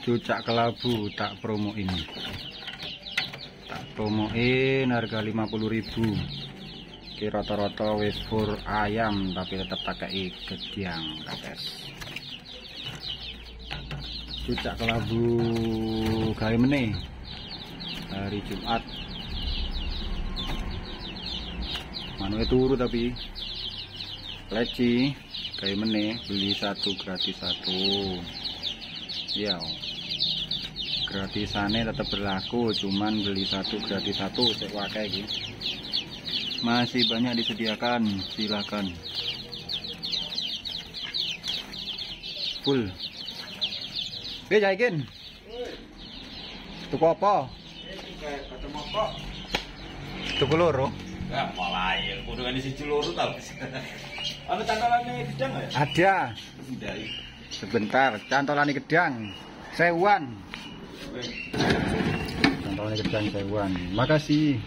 Cucak kelabu tak promoin. Tak promoin harga 50.000. Ki rata-rata wis fur ayam tapi tetap pakai gediang kates. Cucak kelabu gawe meneh hari Jumat. Manuke turu tapi leci gawe meneh beli satu gratis satu. Ya. Gratisannya tetap berlaku, cuman beli satu gratis satu sek wakai iki. Masih banyak disediakan, silakan. Full. Jaikin. Tuku apa? Tuku loro. Ya mulai kudu kan siji loro ta. Ana cantolannya gedang ya? Ada. Sebentar, cantolannya gedang. Sewuan. Cantolannya gedang sewuan. Makasih.